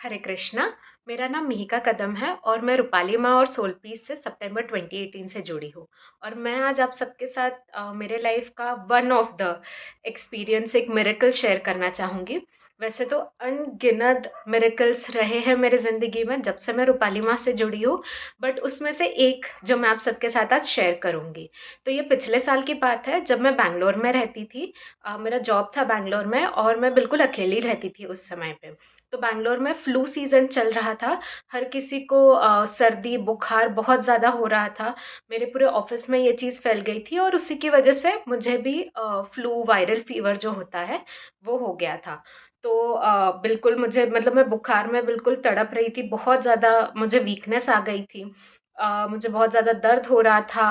हरे कृष्णा। मेरा नाम मिहिका कदम है और मैं रूपाली माँ और सोल पीस से सितंबर 2018 से जुड़ी हूँ। और मैं आज आप सबके साथ मेरे लाइफ का वन ऑफ द एक्सपीरियंस एक मिरेकल शेयर करना चाहूँगी। वैसे तो अनगिनत मिरेकल्स रहे हैं मेरे ज़िंदगी में जब से मैं रूपाली माँ से जुड़ी हूँ, बट उसमें से एक जो मैं आप सबके साथ आज शेयर करूँगी। तो ये पिछले साल की बात है जब मैं बैंगलोर में रहती थी। मेरा जॉब था बैंगलोर में और मैं बिल्कुल अकेली रहती थी उस समय पे। तो बैंगलोर में फ्लू सीज़न चल रहा था। हर किसी को सर्दी, बुखार बहुत ज़्यादा हो रहा था। मेरे पूरे ऑफ़िस में ये चीज़ फैल गई थी और उसी की वजह से मुझे भी फ्लू वायरल फ़ीवर जो होता है, वो हो गया था। तो बिल्कुल मुझे मतलब मैं बुखार में बिल्कुल तड़प रही थी, बहुत ज़्यादा मुझे वीकनेस आ गई थी। मुझे बहुत ज़्यादा दर्द हो रहा था।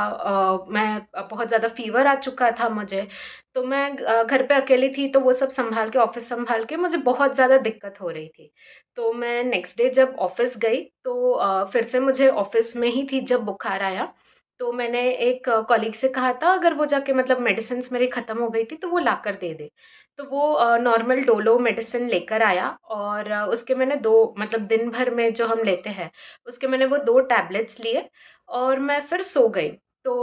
बहुत ज़्यादा फ़ीवर आ चुका था मुझे। तो मैं घर पे अकेली थी तो वो सब सँभाल के ऑफ़िस सँभाल के मुझे बहुत ज़्यादा दिक्कत हो रही थी। तो मैं नेक्स्ट डे जब ऑफ़िस गई तो फिर से मुझे ऑफ़िस में ही थी जब बुखार आया। तो मैंने एक कॉलीग से कहा था अगर वो जाके मतलब मेडिसिन्स मेरी ख़त्म हो गई थी तो वो लाकर दे दे। तो वो नॉर्मल डोलो मेडिसिन लेकर आया और उसके मैंने 2 मतलब दिन भर में जो हम लेते हैं, उसके मैंने वो 2 टैबलेट्स लिए और मैं फिर सो गई। तो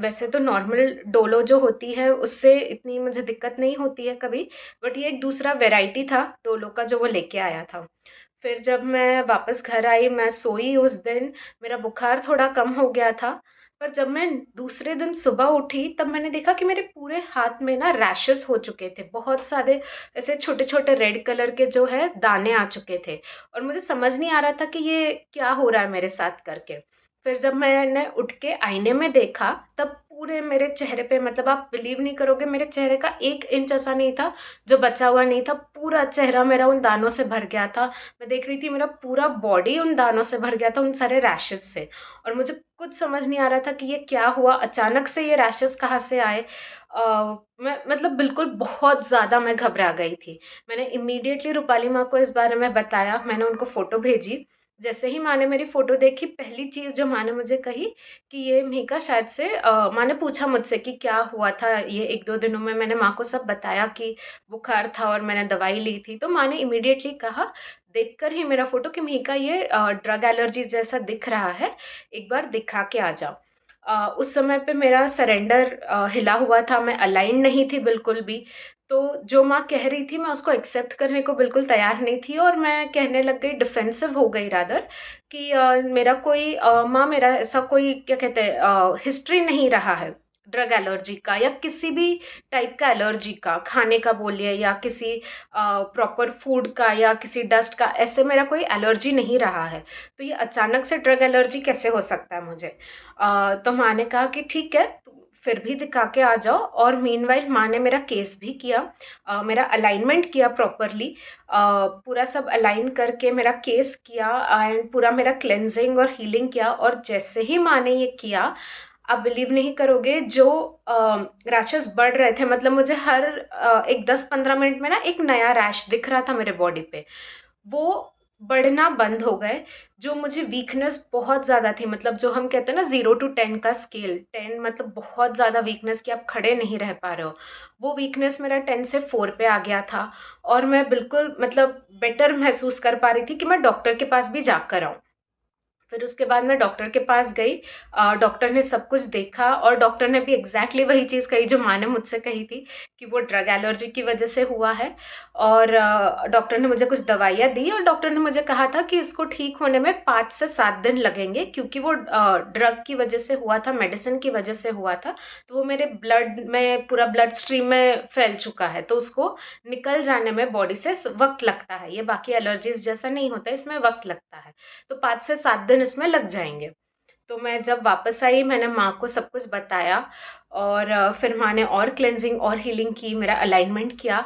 वैसे तो नॉर्मल डोलो जो होती है उससे इतनी मुझे दिक्कत नहीं होती है कभी, बट ये एक दूसरा वैरायटी था डोलो का जो वो लेके आया था। फिर जब मैं वापस घर आई, मैं सोई उस दिन, मेरा बुखार थोड़ा कम हो गया था। पर जब मैं दूसरे दिन सुबह उठी तब मैंने देखा कि मेरे पूरे हाथ में ना रैशेस हो चुके थे। बहुत सारे ऐसे छोटे-छोटे रेड कलर के जो है दाने आ चुके थे और मुझे समझ नहीं आ रहा था कि ये क्या हो रहा है मेरे साथ करके। फिर जब मैंने उठ के आईने में देखा तब पूरे मेरे चेहरे पे मतलब आप बिलीव नहीं करोगे मेरे चेहरे का 1 इंच ऐसा नहीं था जो बचा हुआ नहीं था। पूरा चेहरा मेरा उन दानों से भर गया था। मैं देख रही थी मेरा पूरा बॉडी उन दानों से भर गया था, उन सारे रैशेज़ से। और मुझे कुछ समझ नहीं आ रहा था कि ये क्या हुआ? अचानक से ये रैशेज़ कहाँ से आए? मैं मतलब बिल्कुल बहुत ज़्यादा मैं घबरा गई थी। मैंने इमीडिएटली रूपाली माँ को इस बारे में बताया, मैंने उनको फ़ोटो भेजी। जैसे ही माँ ने मेरी फ़ोटो देखी, पहली चीज़ जो माँ ने मुझे कही कि ये मेघा शायद से माँ ने पूछा मुझसे कि क्या हुआ था ये 1-2 दिनों में? मैंने माँ को सब बताया कि बुखार था और मैंने दवाई ली थी। तो माँ ने इमीडिएटली कहा, देखकर ही मेरा फ़ोटो कि मेघा ये ड्रग एलर्जी जैसा दिख रहा है, एक बार दिखा के आ जाओ। उस समय पे मेरा सरेंडर हिला हुआ था, मैं अलाइन नहीं थी बिल्कुल भी। तो जो माँ कह रही थी मैं उसको एक्सेप्ट करने को बिल्कुल तैयार नहीं थी और मैं कहने लग गई, डिफेंसिव हो गई रादर कि मेरा कोई माँ मेरा ऐसा कोई क्या कहते हैं हिस्ट्री नहीं रहा है ड्रग एलर्जी का या किसी भी टाइप का एलर्जी का, खाने का बोलिए या किसी प्रॉपर फूड का या किसी डस्ट का, ऐसे मेरा कोई एलर्जी नहीं रहा है। तो ये अचानक से ड्रग एलर्जी कैसे हो सकता है मुझे? तो माँ ने कहा कि ठीक है, फिर भी दिखा के आ जाओ। और मीनवाइल माँ ने मेरा केस भी किया, मेरा अलाइनमेंट किया प्रॉपरली, पूरा सब अलाइन करके मेरा केस किया एंड पूरा मेरा क्लेंजिंग और हीलिंग किया। और जैसे ही माँ ने ये किया, आप बिलीव नहीं करोगे जो रैशेस बढ़ रहे थे, मतलब मुझे हर एक 10-15 मिनट में ना एक नया रैश दिख रहा था मेरे बॉडी पे, वो बढ़ना बंद हो गए। जो मुझे वीकनेस बहुत ज़्यादा थी, मतलब जो हम कहते हैं ना 0 टू 10 का स्केल, 10 मतलब बहुत ज़्यादा वीकनेस कि आप खड़े नहीं रह पा रहे हो, वो वीकनेस मेरा 10 से 4 पे आ गया था। और मैं बिल्कुल मतलब बेटर महसूस कर पा रही थी कि मैं डॉक्टर के पास भी जाकर आऊँ। फिर उसके बाद मैं डॉक्टर के पास गई। डॉक्टर ने सब कुछ देखा और डॉक्टर ने भी एग्ज़ैक्टली वही चीज़ कही जो माँ ने मुझसे कही थी कि वो ड्रग एलर्जी की वज़ह से हुआ है। और डॉक्टर ने मुझे कुछ दवाइयाँ दी और डॉक्टर ने मुझे कहा था कि इसको ठीक होने में 5 से 7 दिन लगेंगे, क्योंकि वो ड्रग की वज़ह से हुआ था, मेडिसिन की वज़ह से हुआ था। तो वो मेरे ब्लड में, पूरा ब्लड स्ट्रीम में फैल चुका है, तो उसको निकल जाने में बॉडी से वक़्त लगता है। ये बाकी एलर्जीज़ जैसा नहीं होता, इसमें वक़्त लगता है। तो 5 से 7 दिन इसमें लग जाएँगे। तो मैं जब वापस आई मैंने माँ को सब कुछ बताया और फिर माँ ने और क्लेंजिंग और हीलिंग की, मेरा अलाइनमेंट किया।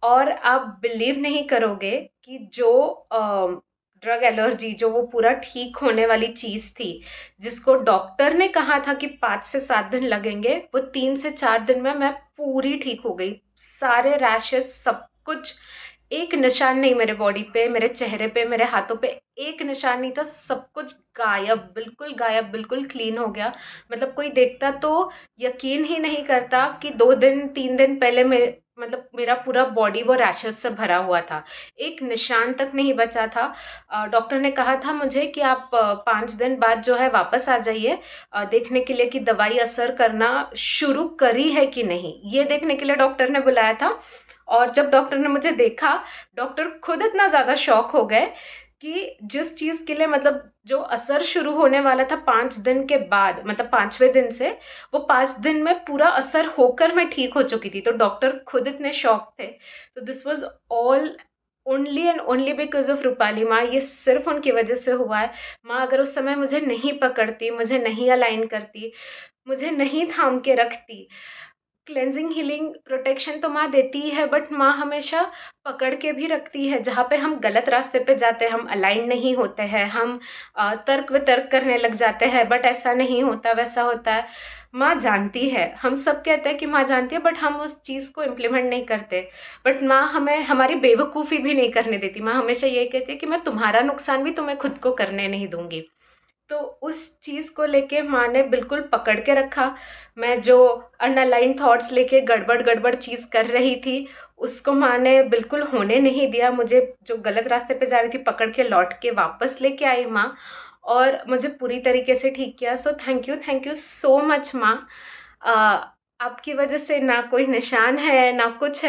और आप बिलीव नहीं करोगे कि जो ड्रग एलर्जी, जो वो पूरा ठीक होने वाली चीज़ थी, जिसको डॉक्टर ने कहा था कि 5 से 7 दिन लगेंगे, वो 3 से 4 दिन में मैं पूरी ठीक हो गई। सारे रैशेज़ सब कुछ, एक निशान नहीं मेरे बॉडी पे, मेरे चेहरे पे, मेरे हाथों पे एक निशान नहीं था, सब कुछ गायब, बिल्कुल क्लीन हो गया। मतलब कोई देखता तो यकीन ही नहीं करता कि 2 दिन, 3 दिन पहले मतलब मेरा पूरा बॉडी वो रैशेज़ से भरा हुआ था। एक निशान तक नहीं बचा था। डॉक्टर ने कहा था मुझे कि आप 5 दिन बाद जो है वापस आ जाइए देखने के लिए कि दवाई असर करना शुरू करी है कि नहीं। ये देखने के लिए डॉक्टर ने बुलाया था। और जब डॉक्टर ने मुझे देखा, डॉक्टर खुद इतना ज़्यादा शॉक हो गए कि जिस चीज़ के लिए मतलब जो असर शुरू होने वाला था 5 दिन के बाद, मतलब 5वें दिन से, वो 5 दिन में पूरा असर होकर मैं ठीक हो चुकी थी। तो डॉक्टर खुद इतने शॉक थे। तो this was all only and only because of Rupali माँ। ये सिर्फ़ उनकी वज़ह से हुआ है। माँ अगर उस समय मुझे नहीं पकड़ती, मुझे नहीं अलाइन करती, मुझे नहीं थाम के रखती, क्लेंजिंग, हीलिंग, प्रोटेक्शन तो माँ देती ही है, बट माँ हमेशा पकड़ के भी रखती है। जहाँ पे हम गलत रास्ते पे जाते हैं, हम अलाइन नहीं होते हैं, हम तर्क-वितर्क करने लग जाते हैं, बट ऐसा नहीं होता, वैसा होता है। माँ जानती है, हम सब कहते हैं कि माँ जानती है, बट हम उस चीज़ को इम्प्लीमेंट नहीं करते। बट माँ हमें हमारी बेवकूफ़ी भी नहीं करने देती। माँ हमेशा यही कहती है कि मैं तुम्हारा नुकसान भी तुम्हें खुद को करने नहीं दूँगी। तो उस चीज़ को लेके माँ ने बिल्कुल पकड़ के रखा। मैं जो अनअलाइन्ड थॉट्स लेके गड़बड़-गड़बड़ चीज़ कर रही थी, उसको माँ ने बिल्कुल होने नहीं दिया। मुझे जो गलत रास्ते पे जा रही थी, पकड़ के लौट के वापस लेके आई माँ और मुझे पूरी तरीके से ठीक किया। So thank you so much माँ। अ, आपकी वज़ह से ना कोई निशान है, ना कुछ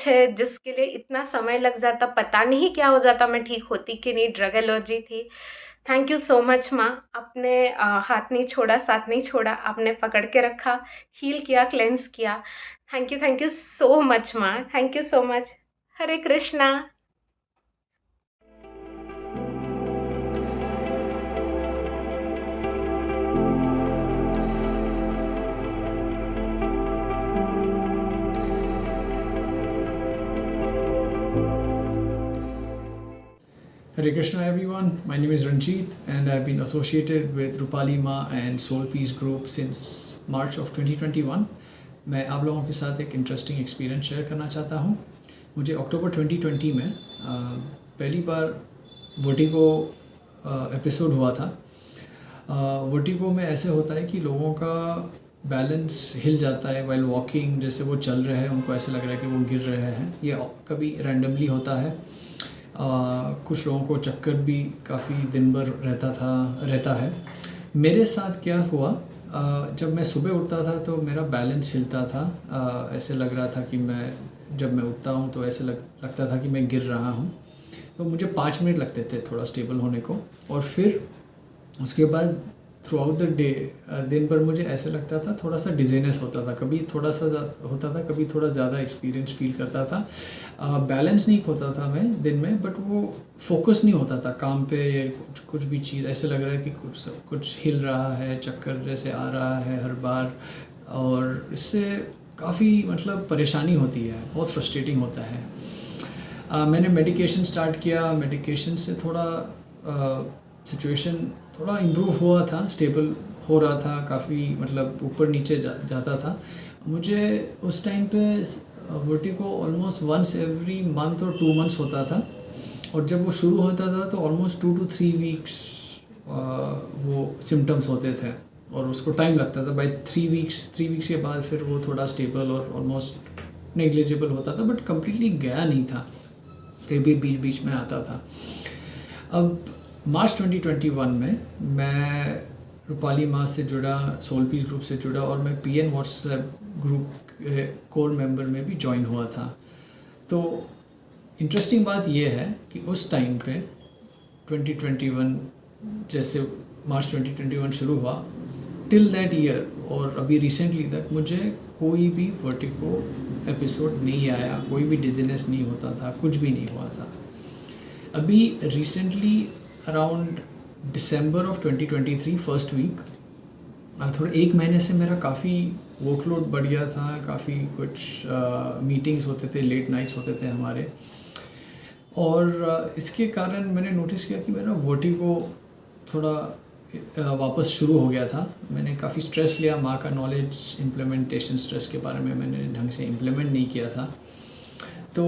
है, जिसके लिए इतना समय लग जाता, पता नहीं क्या हो जाता, मैं ठीक होती कि नहीं, ड्रग एलर्जी थी। थैंक यू सो मच माँ। आपने हाथ नहीं छोड़ा, साथ नहीं छोड़ा, आपने पकड़ के रखा, हील किया, क्लेंज़ किया। थैंक यू सो मच माँ। Thank you so much. Hare Krishna. Hare Krishna everyone, my name is Ranjit and I've been associated with Rupali Ma and Soul Peace Group since March of 2021. मैं आप लोगों के साथ एक interesting experience share करना चाहता हूँ। मुझे अक्टूबर 2020 में पहली बार वर्टिगो एपिसोड हुआ था। वर्टिगो में ऐसे होता है कि लोगों का बैलेंस हिल जाता है वाइल वॉकिंग, जैसे वो चल रहे हैं उनको ऐसे लग रहा है कि वो गिर रहे हैं। ये कभी रैंडमली होता है। कुछ लोगों को चक्कर भी काफ़ी दिन भर रहता है। मेरे साथ क्या हुआ, जब मैं सुबह उठता था तो मेरा बैलेंस हिलता था। ऐसे लग रहा था कि जब मैं उठता हूँ तो ऐसे लगता था कि मैं गिर रहा हूँ। तो मुझे 5 मिनट लगते थे थोड़ा स्टेबल होने को, और फिर उसके बाद थ्रू आउट द डे दिन भर मुझे ऐसे लगता था, थोड़ा सा डिजीनेस होता था, कभी थोड़ा सा होता था, कभी थोड़ा ज़्यादा एक्सपीरियंस फील करता था। बैलेंस नहीं होता था मैं दिन में, बट वो फोकस नहीं होता था काम पे या कुछ भी चीज़। ऐसे लग रहा है कि कुछ हिल रहा है, चक्कर जैसे आ रहा है हर बार, और इससे काफ़ी मतलब परेशानी होती है, बहुत फ्रस्ट्रेटिंग होता है। मैंने मेडिकेशन स्टार्ट किया। मेडिकेशन से थोड़ा सिचुएशन थोड़ा इम्प्रूव हुआ था, स्टेबल हो रहा था, काफ़ी मतलब ऊपर नीचे जाता था। मुझे उस टाइम पे vertigo almost once every month और 2 मंथ्स होता था, और जब वो शुरू होता था तो ऑलमोस्ट 2 to 3 वीक्स वो सिम्टम्स होते थे, और उसको टाइम लगता था। बाय 3 वीक्स के बाद फिर वो थोड़ा स्टेबल और ऑलमोस्ट नेग्लिजिबल होता था, बट कम्प्लीटली गया नहीं था, कभी बीच में आता था। अब मार्च 2021 में मैं रूपाली माँ से जुड़ा, सोल पीस ग्रुप से जुड़ा, और मैं PN WhatsApp group core member में भी ज्वाइन हुआ था। तो इंटरेस्टिंग बात यह है कि उस टाइम पे 2021, जैसे मार्च 2021 शुरू हुआ, टिल दैट ईयर और अभी रिसेंटली तक मुझे कोई भी वर्टिगो एपिसोड नहीं आया, कोई भी डिजीनेस नहीं होता था, कुछ भी नहीं हुआ था। अभी recently around December of 2023 first week, थोड़ा 1 महीने से मेरा काफ़ी वर्कलोड बढ़ गया था। काफ़ी कुछ मीटिंग्स होते थे, लेट नाइट्स होते थे हमारे, और इसके कारण मैंने नोटिस किया कि मेरा वर्टिगो थोड़ा वापस शुरू हो गया था। मैंने काफ़ी स्ट्रेस लिया। माँ का नॉलेज इम्प्लीमेंटेशन स्ट्रेस के बारे में मैंने ढंग से इम्प्लीमेंट नहीं किया था। तो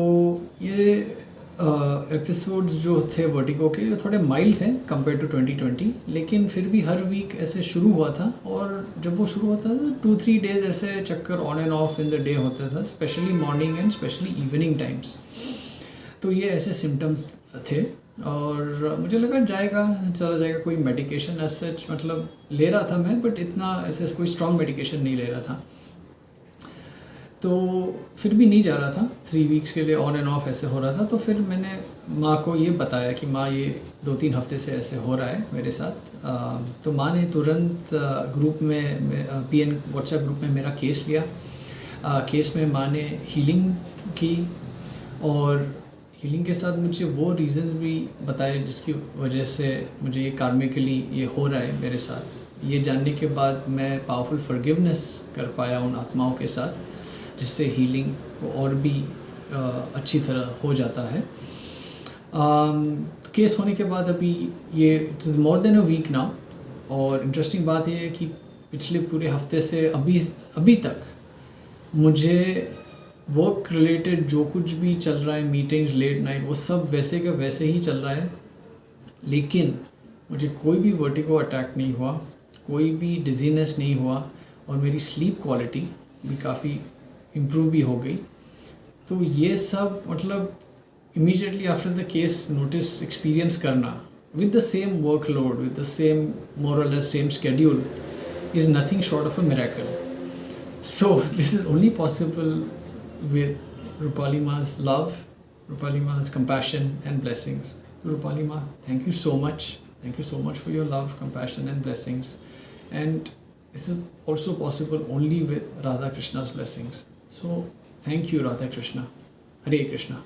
ये एपिसोड्स जो थे वर्टिगो के वो थोड़े माइल्ड थे कंपेयर टू 2020, लेकिन फिर भी हर वीक ऐसे शुरू हुआ था, और जब वो शुरू होता था तो 2-3 डेज ऐसे चक्कर on end of in the day होता था, specially morning and specially evening times. तो ये ऐसे सिम्टम्स थे, और मुझे लगा चला जाएगा कोई मेडिकेशन एज सच, मतलब ले रहा था मैं, बट इतना ऐसे कोई स्ट्रॉन्ग मेडिकेशन नहीं ले रहा था। तो फिर भी नहीं जा रहा था, 3 वीक्स के लिए ऑन एंड ऑफ ऐसे हो रहा था। तो फिर मैंने माँ को ये बताया कि माँ, ये 2-3 हफ्ते से ऐसे हो रहा है मेरे साथ। तो माँ ने तुरंत ग्रुप में, PN व्हाट्सएप ग्रुप में मेरा केस लिया। केस में माँ ने हीलिंग की, और हीलिंग के साथ मुझे वो रीज़न्स भी बताए जिसकी वजह से मुझे ये कार्मिकली ये हो रहा है मेरे साथ। ये जानने के बाद मैं पावरफुल फॉरगिवनेस कर पाया उन आत्माओं के साथ, जिससे हीलिंग को और भी अच्छी तरह हो जाता है। केस होने के बाद अभी ये it is more than a week now, और इंटरेस्टिंग बात ये है कि पिछले पूरे हफ्ते से अभी तक मुझे वर्क रिलेटेड जो कुछ भी चल रहा है, मीटिंग्स, लेट नाइट, वो सब वैसे का वैसे ही चल रहा है, लेकिन मुझे कोई भी वर्टिगो अटैक नहीं हुआ, कोई भी डिजीनेस नहीं हुआ, और मेरी स्लीप क्वालिटी भी काफ़ी इम्प्रूव भी हो गई। तो ये सब मतलब immediately after the case notice experience करना with the same workload, with the same more और less same schedule, is nothing short of a miracle. So this is only possible with Rupali Ma's love, Rupali Ma's compassion and blessings. So Rupali Ma, thank you so much. Thank you so much for your love, compassion and blessings. And this is also possible only with Radha Krishna's blessings. So thank you, Radha Krishna. Hare Krishna.